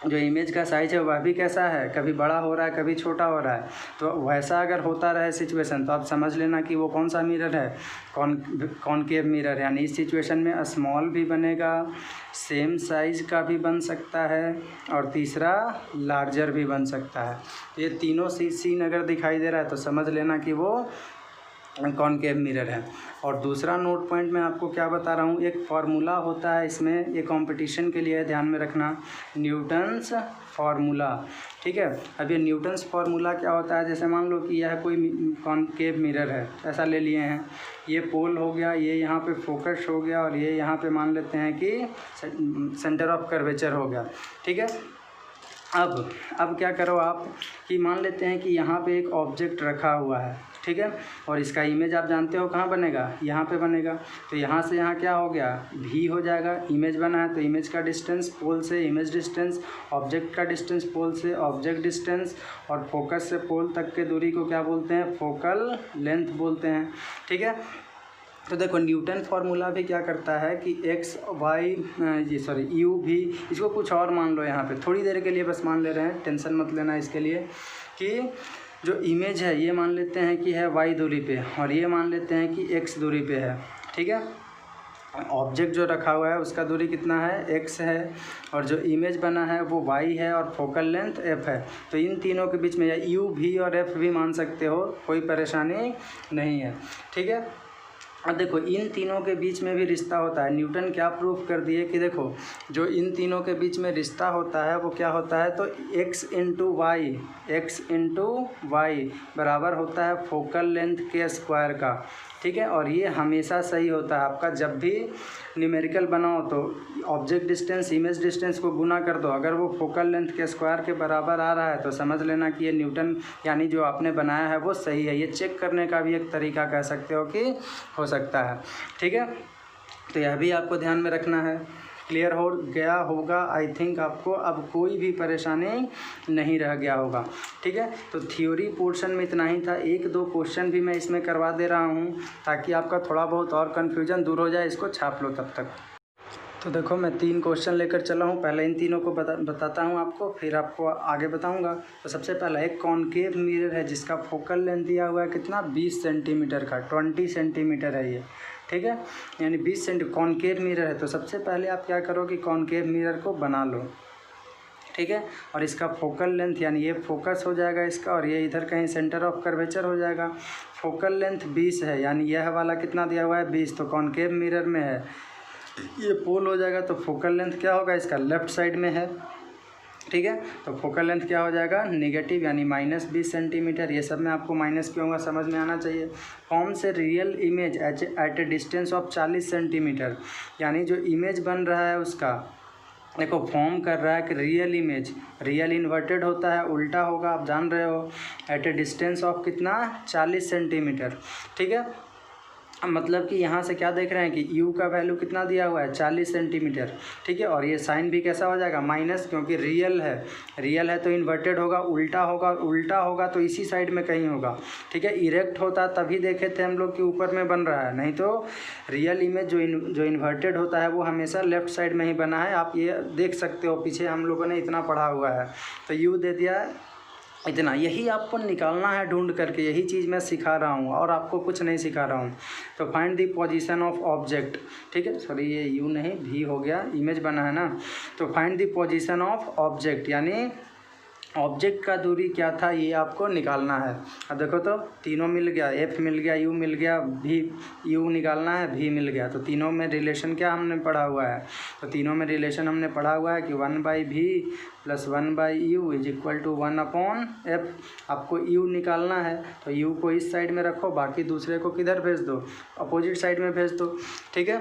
जो इमेज का साइज है वह भी कैसा है, कभी बड़ा हो रहा है कभी छोटा हो रहा है। तो वैसा अगर होता रहे सिचुएशन तो आप समझ लेना कि वो कौन सा मिरर है, कॉनकेव मिरर। यानी इस सिचुएशन में स्मॉल भी बनेगा, सेम साइज का भी बन सकता है और तीसरा लार्जर भी बन सकता है। ये तीनों सीन अगर दिखाई दे रहा है तो समझ लेना कि वो कॉनकेव मिरर है। और दूसरा नोट पॉइंट मैं आपको क्या बता रहा हूँ, एक फार्मूला होता है इसमें, ये कंपटीशन के लिए ध्यान में रखना, न्यूटन्स फार्मूला। ठीक है, अब ये न्यूटन्स फार्मूला क्या होता है, जैसे मान लो कि यह कोई कॉनकेव मिरर है, ऐसा ले लिए हैं, ये पोल हो गया, ये यहाँ पे फोकस हो गया और ये यहाँ पे मान लेते हैं कि सेंटर ऑफ कर्वेचर हो गया। ठीक है, अब क्या करो आप कि मान लेते हैं कि यहाँ पे एक ऑब्जेक्ट रखा हुआ है, ठीक है, और इसका इमेज आप जानते हो कहाँ बनेगा, यहाँ पे बनेगा। तो यहाँ से यहाँ क्या हो गया, भी हो जाएगा, इमेज बना है तो इमेज का डिस्टेंस पोल से इमेज डिस्टेंस, ऑब्जेक्ट का डिस्टेंस पोल से ऑब्जेक्ट डिस्टेंस, और फोकस से पोल तक के दूरी को क्या बोलते हैं, फोकल लेंथ बोलते हैं। ठीक है, तो देखो न्यूटन फार्मूला भी क्या करता है कि एक्स वाई यू भी, इसको कुछ और मान लो, यहाँ पे थोड़ी देर के लिए बस मान ले रहे हैं, टेंशन मत लेना इसके लिए, कि जो इमेज है ये मान लेते हैं कि है वाई दूरी पे और ये मान लेते हैं कि एक्स दूरी पे है। ठीक है, ऑब्जेक्ट जो रखा हुआ है उसका दूरी कितना है, एक्स है, और जो इमेज बना है वो वाई है और फोकल लेंथ एफ है। तो इन तीनों के बीच में या यू भी और एफ भी मान सकते हो, कोई परेशानी नहीं है। ठीक है, अब देखो इन तीनों के बीच में भी रिश्ता होता है। न्यूटन क्या प्रूफ कर दिए कि देखो जो इन तीनों के बीच में रिश्ता होता है वो क्या होता है, तो x इंटू वाई बराबर होता है फोकल लेंथ के स्क्वायर का। ठीक है, और ये हमेशा सही होता है आपका, जब भी न्यूमेरिकल बनाओ तो ऑब्जेक्ट डिस्टेंस इमेज डिस्टेंस को गुना कर दो, अगर वो फोकल लेंथ के स्क्वायर के बराबर आ रहा है तो समझ लेना कि ये न्यूटन यानी जो आपने बनाया है वो सही है। ये चेक करने का भी एक तरीका कह सकते हो कि हो सकता है। ठीक है, तो यह भी आपको ध्यान में रखना है। क्लियर हो गया होगा आई थिंक आपको, अब कोई भी परेशानी नहीं रह गया होगा। ठीक है, तो थ्योरी पोर्शन में इतना ही था। 1-2 क्वेश्चन भी मैं इसमें करवा दे रहा हूँ ताकि आपका थोड़ा बहुत और कन्फ्यूजन दूर हो जाए। इसको छाप लो तब तक। तो देखो मैं 3 क्वेश्चन लेकर चला हूँ, पहले इन तीनों को बताता हूँ आपको, फिर आपको आगे बताऊँगा। तो सबसे पहला एक कॉनकेव मिरर है जिसका फोकल लेंथ दिया हुआ है कितना, 20 सेंटीमीटर का, 20 सेंटीमीटर है ये। ठीक है, यानी 20 सेंटी कॉनकेव मिरर है। तो सबसे पहले आप क्या करो कि कॉनकेव मिरर को बना लो। ठीक है, और इसका फोकल लेंथ यानी ये फोकस हो जाएगा इसका, और ये इधर कहीं सेंटर ऑफ कर्वेचर हो जाएगा। फोकल लेंथ 20 है, यानी यह वाला कितना दिया हुआ है, 20। तो कॉनकेव मिरर में है, ये पोल हो जाएगा। तो फोकल लेंथ क्या होगा इसका, लेफ़्ट साइड में है। ठीक है, तो फोकल लेंथ क्या हो जाएगा, नेगेटिव, यानी -20 सेंटीमीटर। ये सब में आपको माइनस क्यों होगा समझ में आना चाहिए। फॉर्म से real image at A distance of 40 centimetre, यानी जो इमेज बन रहा है उसका देखो फॉर्म कर रहा है कि रियल इमेज, रियल इन्वर्टेड होता है, उल्टा होगा, आप जान रहे हो। एट ए डिस्टेंस ऑफ कितना, 40 सेंटीमीटर। ठीक है, मतलब कि यहाँ से क्या देख रहे हैं कि u का वैल्यू कितना दिया हुआ है, 40 सेंटीमीटर। ठीक है, और ये साइन भी कैसा हो जाएगा, माइनस, क्योंकि रियल है। रियल है तो इन्वर्टेड होगा, उल्टा होगा, उल्टा होगा तो इसी साइड में कहीं होगा। ठीक है, इरेक्ट होता तभी देखे थे हम लोग कि ऊपर में बन रहा है, नहीं तो रियल इमेज जो इन्वर्टेड होता है वो हमेशा लेफ्ट साइड में ही बना है। आप ये देख सकते हो, पीछे हम लोगों ने इतना पढ़ा हुआ है। तो u दे दिया है इतना, यही आपको निकालना है ढूंढ करके, यही चीज़ मैं सिखा रहा हूँ और आपको कुछ नहीं सिखा रहा हूँ। तो find the position of object. ठीक है, सॉरी ये यू नहीं भी हो गया, इमेज बना है ना। तो find the position of object, यानी ऑब्जेक्ट का दूरी क्या था ये आपको निकालना है। अब देखो तो तीनों मिल गया, एफ मिल गया, यू मिल गया, भी यू निकालना है, भी मिल गया। तो तीनों में रिलेशन क्या हमने पढ़ा हुआ है, तो तीनों में रिलेशन हमने पढ़ा हुआ है कि 1/v + 1/u = 1/f। आपको u निकालना है तो u को इस साइड में रखो, बाकी दूसरे को किधर भेज दो, अपोजिट साइड में भेज दो। ठीक है,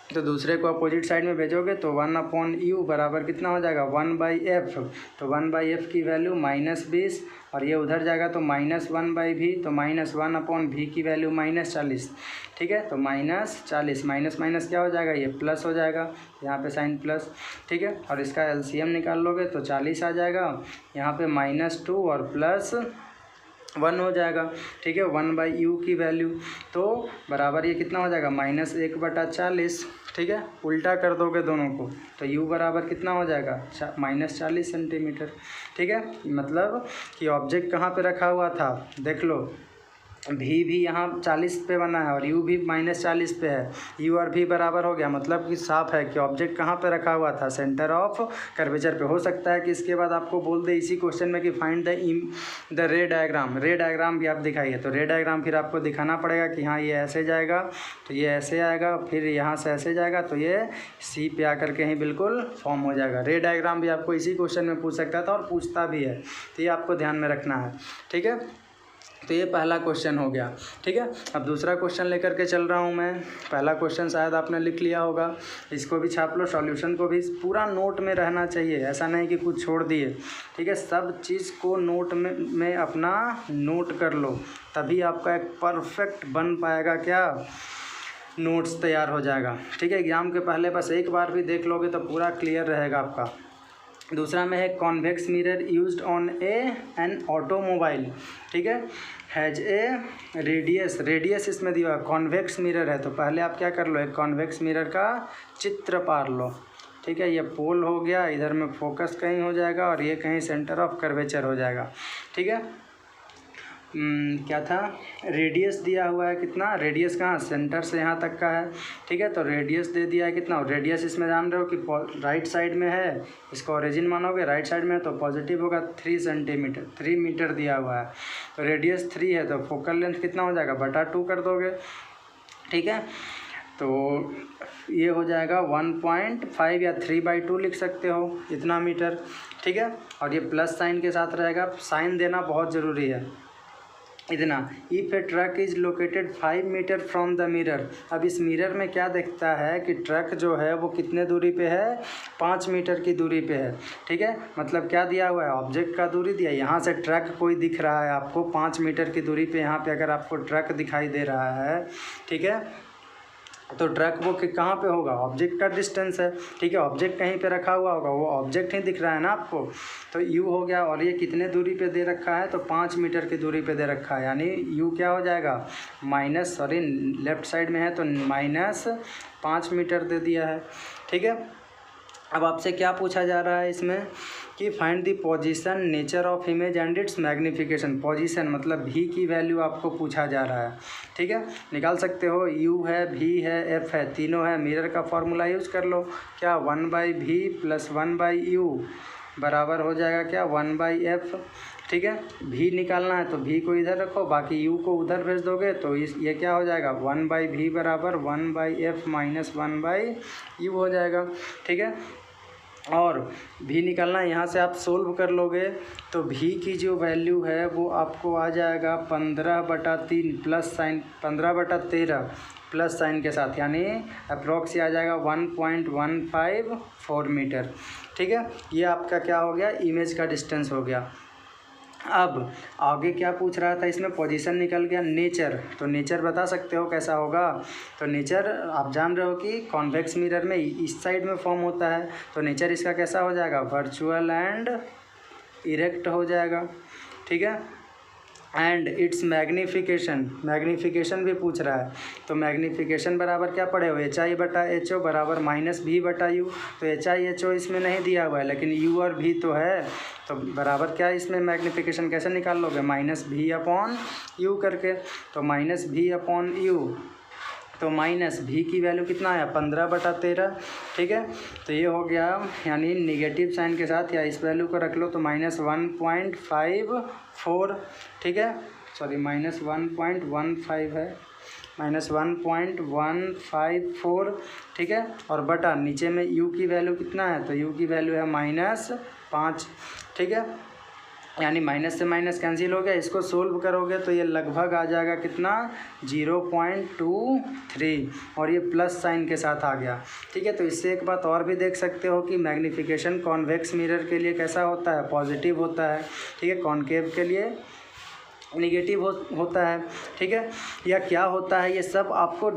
तो दूसरे को अपोजिट साइड में भेजोगे तो 1/u बराबर कितना हो जाएगा, 1/f। तो 1/f की वैल्यू -20, और ये उधर जाएगा तो -1/v, तो -1/v की वैल्यू -40। ठीक है, तो -40, माइनस माइनस क्या हो जाएगा, ये प्लस हो जाएगा, यहाँ पे साइन प्लस। ठीक है, और इसका एलसीएम निकाल लोगे तो 40 आ जाएगा, यहाँ पे -2 और +1 हो जाएगा। ठीक है, 1/u की वैल्यू तो बराबर ये कितना हो जाएगा, -1/40। ठीक है, उल्टा कर दोगे दोनों को तो u बराबर कितना हो जाएगा, -40 सेंटीमीटर। ठीक है, मतलब कि ऑब्जेक्ट कहाँ पे रखा हुआ था, देख लो, भी यहाँ 40 पे बना है और u भी -40 पे है, u और v बराबर हो गया। मतलब कि साफ है कि ऑब्जेक्ट कहाँ पे रखा हुआ था, सेंटर ऑफ कर्वेचर पे। हो सकता है कि इसके बाद आपको बोल दे इसी क्वेश्चन में कि फाइंड द रे डायग्राम। रे डायग्राम भी आप दिखाइए, तो रे डायग्राम फिर आपको दिखाना पड़ेगा कि हाँ ये ऐसे जाएगा तो ये ऐसे आएगा, फिर यहाँ से ऐसे जाएगा तो ये सी पे आकर के ही बिल्कुल फॉर्म हो जाएगा। रे डायग्राम भी आपको इसी क्वेश्चन में पूछ सकता था और पूछता भी है, तो ये आपको ध्यान में रखना है। ठीक है, तो ये पहला क्वेश्चन हो गया। ठीक है, अब दूसरा क्वेश्चन लेकर के चल रहा हूँ मैं। पहला क्वेश्चन शायद आपने लिख लिया होगा, इसको भी छाप लो, सॉल्यूशन को भी पूरा नोट में रहना चाहिए, ऐसा नहीं कि कुछ छोड़ दिए। ठीक है, सब चीज़ को नोट में अपना नोट कर लो, तभी आपका एक परफेक्ट बन पाएगा क्या, नोट्स तैयार हो जाएगा। ठीक है, एग्ज़ाम के पहले बस एक बार भी देख लोगे तो पूरा क्लियर रहेगा आपका। दूसरा में है convex mirror used on an automobile. ठीक है, हैज ए रेडियस इसमें दिया, कॉन्वेक्स मिरर है। तो पहले आप क्या कर लो, एक कॉन्वेक्स मिरर का चित्र पार लो। ठीक है, ये पोल हो गया, इधर में फोकस कहीं हो जाएगा और ये कहीं सेंटर ऑफ कर्वेचर हो जाएगा। ठीक है, क्या था, रेडियस दिया हुआ है कितना, रेडियस कहाँ, सेंटर से यहाँ तक का है। ठीक है, तो रेडियस दे दिया है कितना, और रेडियस इसमें जान रहे हो कि राइट साइड में है, इसको ओरिजिन मानोगे, राइट साइड में है तो पॉजिटिव होगा, 3 सेंटीमीटर, 3 मीटर दिया हुआ है। तो रेडियस 3 है तो फोकल लेंथ कितना हो जाएगा, /2 कर दोगे। ठीक है, तो ये हो जाएगा 1.5 या 3/2 लिख सकते हो, इतना मीटर। ठीक है, और ये प्लस साइन के साथ रहेगा, साइन देना बहुत ज़रूरी है, इतना। If a truck is located 5 metre from the mirror. अब इस मिरर में क्या देखता है कि ट्रक जो है वो कितने दूरी पे है, 5 मीटर की दूरी पे है। ठीक है, मतलब क्या दिया हुआ है, ऑब्जेक्ट का दूरी दिया, यहाँ से ट्रक कोई दिख रहा है आपको 5 मीटर की दूरी पे, यहाँ पे अगर आपको ट्रक दिखाई दे रहा है, ठीक है, तो ट्रैक वो कहाँ पे होगा, ऑब्जेक्ट का डिस्टेंस है, ठीक है, ऑब्जेक्ट कहीं पे रखा हुआ होगा, वो ऑब्जेक्ट ही दिख रहा है ना आपको, तो यू हो गया। और ये कितने दूरी पे दे रखा है, तो 5 मीटर की दूरी पे दे रखा है, यानी यू क्या हो जाएगा लेफ्ट साइड में है तो -5 मीटर दे दिया है, ठीक है। अब आपसे क्या पूछा जा रहा है इसमें कि find the position, nature of image and it's magnification. Position मतलब भी की वैल्यू आपको पूछा जा रहा है, ठीक है, निकाल सकते हो, यू है, भी है, एफ है, तीनों है। मिरर का फॉर्मूला यूज़ कर लो, क्या 1/v + 1/u बराबर हो जाएगा क्या 1/f, ठीक है। भी निकालना है तो भी को इधर रखो, बाकी यू को उधर भेज दोगे तो ये क्या हो जाएगा 1/v बराबर 1/f - 1/u हो जाएगा, ठीक है। और भी निकालना है, यहाँ से आप सोल्व कर लोगे तो भी की जो वैल्यू है वो आपको आ जाएगा 15/3 प्लस साइन 15/13 प्लस साइन के साथ, यानी अप्रॉक्स आ जाएगा 1.154 मीटर, ठीक है। ये आपका क्या हो गया, इमेज का डिस्टेंस हो गया। अब आगे क्या पूछ रहा था इसमें, पोजीशन निकल गया। नेचर, तो नेचर बता सकते हो कैसा होगा, तो नेचर आप जान रहे हो कि कॉन्वेक्स मिरर में इस साइड में फॉर्म होता है, तो नेचर इसका कैसा हो जाएगा, वर्चुअल एंड इरेक्ट हो जाएगा, ठीक है। एंड इट्स मैग्नीफिकेशन भी पूछ रहा है, तो मैग्नीफिकेशन बराबर क्या पड़े हो, HI/HO बराबर -V/U, तो HI/HO इसमें नहीं दिया हुआ है, लेकिन U और V तो है, तो बराबर क्या इसमें मैग्नीफिकेशन कैसे निकाल लोगे, -V/U करके, तो -V/U, तो -V की वैल्यू कितना है 15/13, ठीक है। तो ये हो गया, यानी निगेटिव साइन के साथ, या इस वैल्यू को रख लो तो -1.54, ठीक है, सॉरी -1.15 है, -1.154, ठीक है। और बटा नीचे में u की वैल्यू कितना है, तो u की वैल्यू है -5, ठीक है, यानी माइनस से माइनस कैंसिल हो गया। इसको सोल्व करोगे तो ये लगभग आ जाएगा कितना 0.23, और ये प्लस साइन के साथ आ गया, ठीक है। तो इससे एक बात और भी देख सकते हो कि मैग्नीफिकेशन कॉन्वेक्स मिरर के लिए कैसा होता है, पॉजिटिव होता है, ठीक है, कॉनकेव के लिए निगेटिव होता है, ठीक है। या क्या होता है, ये सब आपको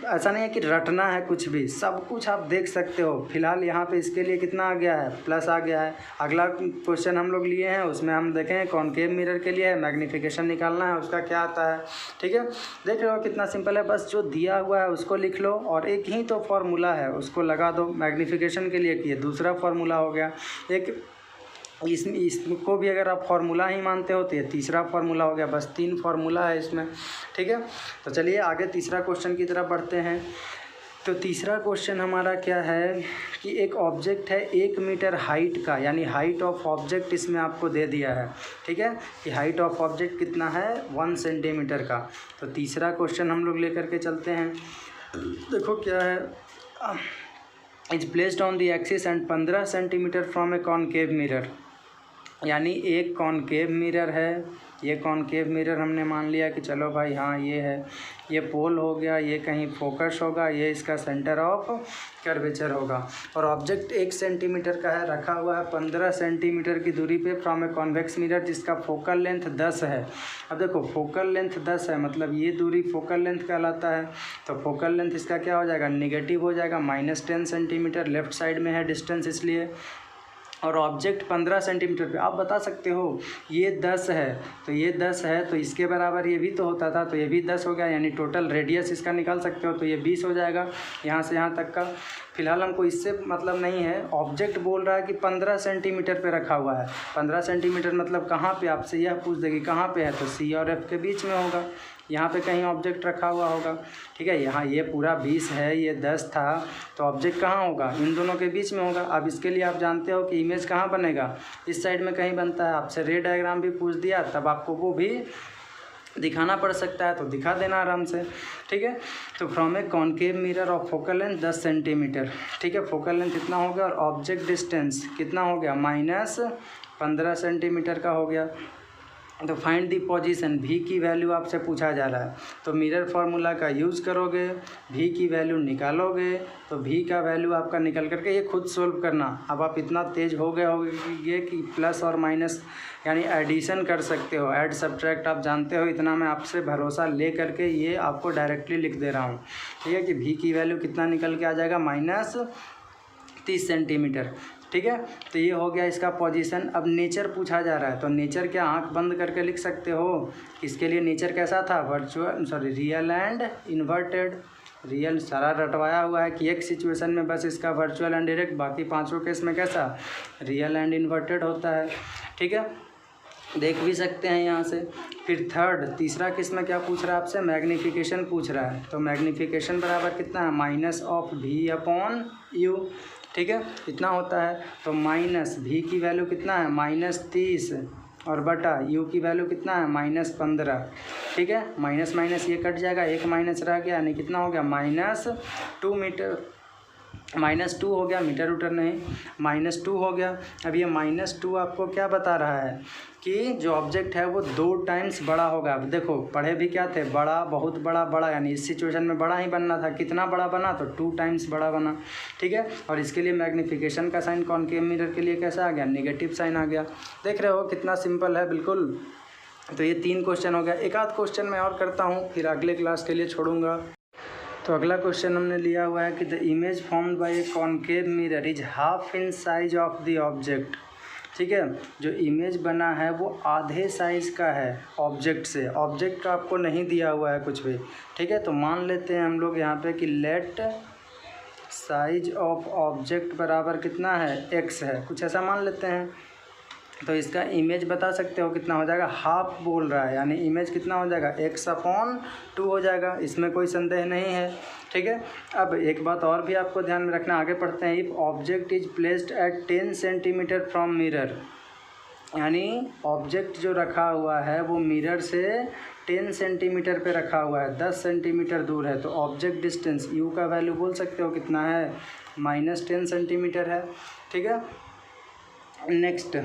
ऐसा नहीं है कि रटना है, कुछ भी सब कुछ आप देख सकते हो। फिलहाल यहाँ पे इसके लिए कितना आ गया है, प्लस आ गया है। अगला क्वेश्चन हम लोग लिए हैं, उसमें हम देखें कॉनकेव मिरर के लिए मैग्नीफिकेशन निकालना है, उसका क्या आता है, ठीक है। देख रहे हो कितना सिंपल है, बस जो दिया हुआ है उसको लिख लो, और एक ही तो फार्मूला है उसको लगा दो। मैग्नीफिकेशन के लिए किए, दूसरा फार्मूला हो गया एक, इसको भी अगर आप फार्मूला ही मानते हो तो ये तीसरा फार्मूला हो गया। बस 3 फार्मूला है इसमें, ठीक है। तो चलिए आगे तीसरा क्वेश्चन की तरफ बढ़ते हैं। तो तीसरा क्वेश्चन हमारा क्या है कि एक ऑब्जेक्ट है 1 मीटर हाइट का, यानी हाइट ऑफ ऑब्जेक्ट इसमें आपको दे दिया है, ठीक है, कि हाइट ऑफ ऑब्जेक्ट कितना है 1 सेंटीमीटर का। तो तीसरा क्वेश्चन हम लोग लेकर के चलते हैं। देखो क्या है, is placed on the axis and 15 centimetre from A concave mirror, यानी एक कॉनकेव मिरर है। ये कॉनकेव मिरर हमने मान लिया कि चलो भाई हाँ ये है, ये पोल हो गया, ये कहीं फोकस होगा, ये इसका सेंटर ऑफ कर्वेचर होगा, और ऑब्जेक्ट 1 सेंटीमीटर का है, रखा हुआ है 15 सेंटीमीटर की दूरी पे फ्रॉम ए कॉन्वेक्स मिरर, जिसका फोकल लेंथ 10 है। अब देखो फोकल लेंथ 10 है, मतलब ये दूरी फोकल लेंथ कहलाता है। तो फोकल लेंथ इसका क्या हो जाएगा, निगेटिव हो जाएगा, -10 सेंटीमीटर, लेफ्ट साइड में है डिस्टेंस इसलिए, और ऑब्जेक्ट 15 सेंटीमीटर पे। आप बता सकते हो ये 10 है, तो ये 10 है, तो इसके बराबर ये भी तो होता था, तो ये भी 10 हो गया, यानी टोटल रेडियस इसका निकाल सकते हो, तो ये 20 हो जाएगा यहाँ से यहाँ तक का। फिलहाल हमको इससे मतलब नहीं है, ऑब्जेक्ट बोल रहा है कि 15 सेंटीमीटर पे रखा हुआ है। 15 सेंटीमीटर मतलब कहाँ पे, आपसे यह पूछ देगी कहाँ पे है, तो सी और एफ के बीच में होगा, यहाँ पे कहीं ऑब्जेक्ट रखा हुआ होगा, ठीक है। यहाँ ये पूरा 20 है, ये 10 था, तो ऑब्जेक्ट कहाँ होगा, इन दोनों के बीच में होगा। अब इसके लिए आप जानते हो कि इमेज कहाँ बनेगा, इस साइड में कहीं बनता है। आपसे रे डायग्राम भी पूछ दिया, तब आपको वो भी दिखाना पड़ सकता है, तो दिखा देना आराम से, ठीक है। तो from A concave mirror of focal length 10 centimetre, ठीक है, फोकल लेंथ इतना हो गया, और ऑब्जेक्ट डिस्टेंस कितना हो गया -15 सेंटीमीटर का हो गया। तो फाइंड दी पोजीशन, भी की वैल्यू आपसे पूछा जा रहा है, तो मिरर फार्मूला का यूज़ करोगे, भी की वैल्यू निकालोगे, तो भी का वैल्यू आपका निकल करके ये खुद सोल्व करना। अब आप इतना तेज़ हो गए होगे कि प्लस और माइनस यानी एडिशन कर सकते हो, ऐड सब्ट्रैक्ट आप जानते हो, इतना मैं आपसे भरोसा ले करके ये आपको डायरेक्टली लिख दे रहा हूँ। ठीक है कि भी की वैल्यू कितना निकल के आ जाएगा, -30 सेंटीमीटर। ठीक है, तो ये हो गया इसका पोजीशन। अब नेचर पूछा जा रहा है, तो नेचर क्या आंख बंद करके लिख सकते हो। इसके लिए नेचर कैसा था, रियल एंड इन्वर्टेड। रियल सारा रटवाया हुआ है कि एक सिचुएशन में बस इसका वर्चुअल एंड डायरेक्ट, बाकी पांचों केस में कैसा रियल एंड इन्वर्टेड होता है। ठीक है, देख भी सकते हैं यहाँ से। फिर तीसरा केस में क्या पूछ रहा है आपसे, मैग्नीफिकेशन पूछ रहा है। तो मैग्नीफिकेशन बराबर कितना है, -v/u। ठीक है, इतना होता है। तो माइनस भी की वैल्यू कितना है, -30 और बटा u की वैल्यू कितना है, -15। ठीक है, माइनस माइनस ये कट जाएगा, एक माइनस रह गया, यानी कितना हो गया, -2 मीटर, -2 हो गया, मीटर उटर नहीं, -2 हो गया। अब ये -2 आपको क्या बता रहा है कि जो ऑब्जेक्ट है वो 2 टाइम्स बड़ा होगा। अब देखो पढ़े भी क्या थे, बड़ा, बहुत बड़ा, बड़ा, यानी इस सिचुएशन में बड़ा ही बनना था। कितना बड़ा बना, तो 2 टाइम्स बड़ा बना। ठीक है, और इसके लिए मैग्नीफिकेशन का साइन कॉनकेव मिरर के लिए कैसा आ गया, नेगेटिव साइन आ गया। देख रहे हो कितना सिंपल है बिल्कुल। तो ये 3 क्वेश्चन हो गया। एक आध क्वेश्चन मैं और करता हूँ, फिर अगले क्लास के लिए छोड़ूंगा। तो अगला क्वेश्चन हमने लिया हुआ है कि the image formed by A concave mirror is half in size of the object. ठीक है, जो इमेज बना है वो आधे साइज़ का है ऑब्जेक्ट से। ऑब्जेक्ट का आपको नहीं दिया हुआ है कुछ भी। ठीक है, तो मान लेते हैं हम लोग यहाँ पे कि लेट साइज ऑफ ऑब्जेक्ट बराबर कितना है, x है, कुछ ऐसा मान लेते हैं। तो इसका इमेज बता सकते हो कितना हो जाएगा, हाफ बोल रहा है, यानी इमेज कितना हो जाएगा, x/2 हो जाएगा, इसमें कोई संदेह नहीं है। ठीक है, अब एक बात और भी आपको ध्यान में रखना, आगे पढ़ते हैं। If object is placed at 10 centimetre from mirror, यानी ऑब्जेक्ट जो रखा हुआ है वो मिरर से 10 सेंटीमीटर पे रखा हुआ है, 10 सेंटीमीटर दूर है, तो ऑब्जेक्ट डिस्टेंस u का वैल्यू बोल सकते हो कितना है, -10 सेंटीमीटर है। ठीक है, next,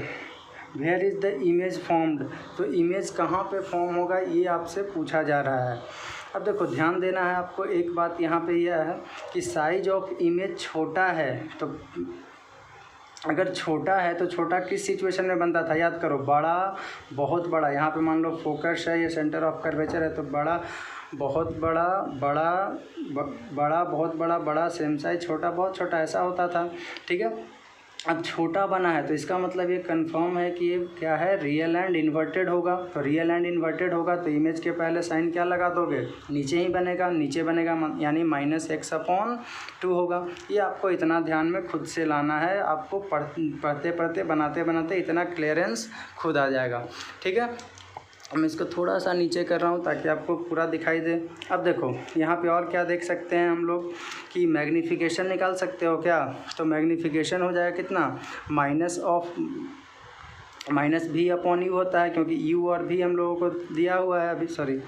where is the image formed, तो इमेज कहाँ पे फॉर्म होगा ये आपसे पूछा जा रहा है। अब देखो ध्यान देना है आपको, एक बात यहाँ पे यह है कि साइज ऑफ इमेज छोटा है, तो अगर छोटा है तो छोटा किस सिचुएशन में बनता था, याद करो, बड़ा, बहुत बड़ा। यहाँ पे मान लो फोकस है, ये सेंटर ऑफ कर्वेचर है, तो बड़ा, बहुत बड़ा, बड़ा, बड़ा, बहुत बड़ा, बड़ा, सेम साइज, छोटा, बहुत छोटा, ऐसा होता था। ठीक है, अब छोटा बना है तो इसका मतलब ये कंफर्म है कि ये क्या है, रियल एंड इन्वर्टेड होगा। तो रियल एंड इन्वर्टेड होगा तो इमेज के पहले साइन क्या लगा दोगे, नीचे ही बनेगा, नीचे बनेगा, यानी -x/2 होगा। ये आपको इतना ध्यान में खुद से लाना है, आपको पढ़ते पढ़ते बनाते बनाते इतना क्लियरेंस खुद आ जाएगा। ठीक है, मैं इसको थोड़ा सा नीचे कर रहा हूँ ताकि आपको पूरा दिखाई दे। अब देखो यहाँ पे और क्या देख सकते हैं हम लोग कि मैग्नीफिकेशन निकाल सकते हो क्या, तो मैग्नीफिकेशन हो जाएगा कितना, -v/u होता है, क्योंकि u और v हम लोगों को दिया हुआ है अभी, सॉरी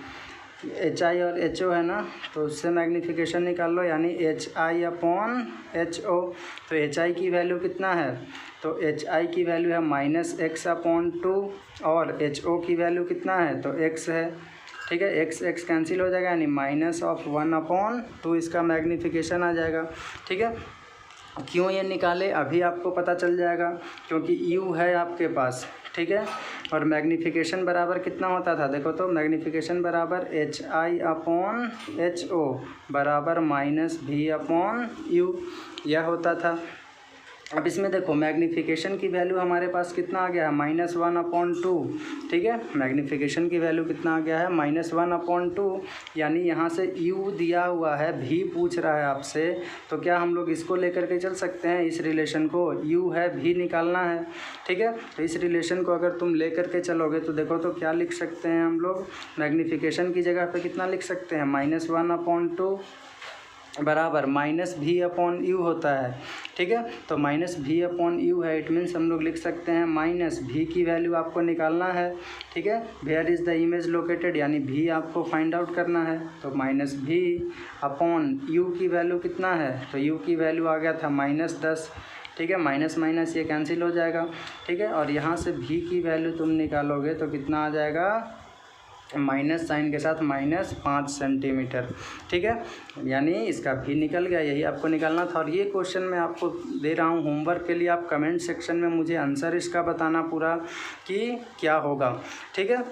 HI और HO है ना, तो उससे मैग्नीफिकेशन निकाल लो, यानी HI/HO। तो HI की वैल्यू कितना है, तो HI की वैल्यू है -x/2 और HO की वैल्यू कितना है, तो x है। ठीक है, x कैंसिल हो जाएगा, यानी -1/2 इसका मैग्नीफिकेशन आ जाएगा। ठीक है, क्यों ये निकाले अभी आपको पता चल जाएगा, क्योंकि u है आपके पास। ठीक है, और मैग्नीफिकेशन बराबर कितना होता था, देखो तो मैग्नीफिकेशन बराबर HI/HO बराबर -v/u यह होता था। अब इसमें देखो मैग्नीफिकेशन की वैल्यू हमारे पास कितना आ गया है, -1/2। ठीक है, मैग्नीफिकेशन की वैल्यू कितना आ गया है, -1/2, यानी यहाँ से u दिया हुआ है, भी पूछ रहा है आपसे, तो क्या हम लोग इसको लेकर के चल सकते हैं, इस रिलेशन को, u है, भी निकालना है। ठीक है, तो इस रिलेशन को अगर तुम लेकर के चलोगे तो देखो तो क्या लिख सकते हैं हम लोग, मैग्नीफिकेशन की जगह पे कितना लिख सकते हैं, -1/2 बराबर -v/u होता है। ठीक है, तो -v/u है, इट मीन्स हम लोग लिख सकते हैं -v की वैल्यू आपको निकालना है। ठीक है, where is the image located, यानी v आपको फाइंड आउट करना है, तो -v/u की वैल्यू कितना है, तो u की वैल्यू आ गया था -10। ठीक है, माइनस माइनस ये कैंसिल हो जाएगा, ठीक है। और यहाँ से भी की वैल्यू तुम निकालोगे तो कितना आ जाएगा, माइनस साइन के साथ -5 सेंटीमीटर, ठीक है। यानी इसका भी निकल गया, यही आपको निकालना था। और ये क्वेश्चन मैं आपको दे रहा हूँ होमवर्क के लिए, आप कमेंट सेक्शन में मुझे आंसर इसका बताना पूरा कि क्या होगा, ठीक है।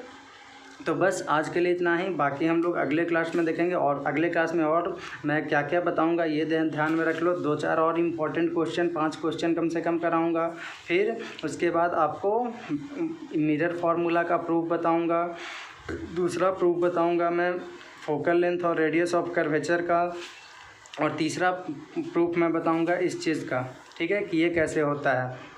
तो बस आज के लिए इतना ही, बाकी हम लोग अगले क्लास में देखेंगे। और अगले क्लास में और मैं क्या क्या बताऊंगा ये ध्यान में रख लो। 2-4 और इम्पोर्टेंट क्वेश्चन, 5 क्वेश्चन कम से कम कराऊंगा। फिर उसके बाद आपको मिरर फार्मूला का प्रूफ बताऊंगा, दूसरा प्रूफ बताऊंगा मैं फोकल लेंथ और रेडियस ऑफ कर्वेचर का, और तीसरा प्रूफ मैं बताऊंगा इस चीज़ का, ठीक है, कि ये कैसे होता है।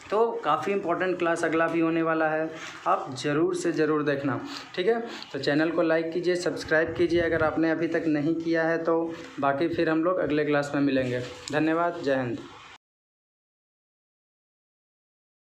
तो काफ़ी इंपॉर्टेंट क्लास अगला भी होने वाला है, आप ज़रूर से ज़रूर देखना, ठीक है। तो चैनल को लाइक कीजिए, सब्सक्राइब कीजिए अगर आपने अभी तक नहीं किया है तो। बाकी फिर हम लोग अगले क्लास में मिलेंगे। धन्यवाद, जय हिंद।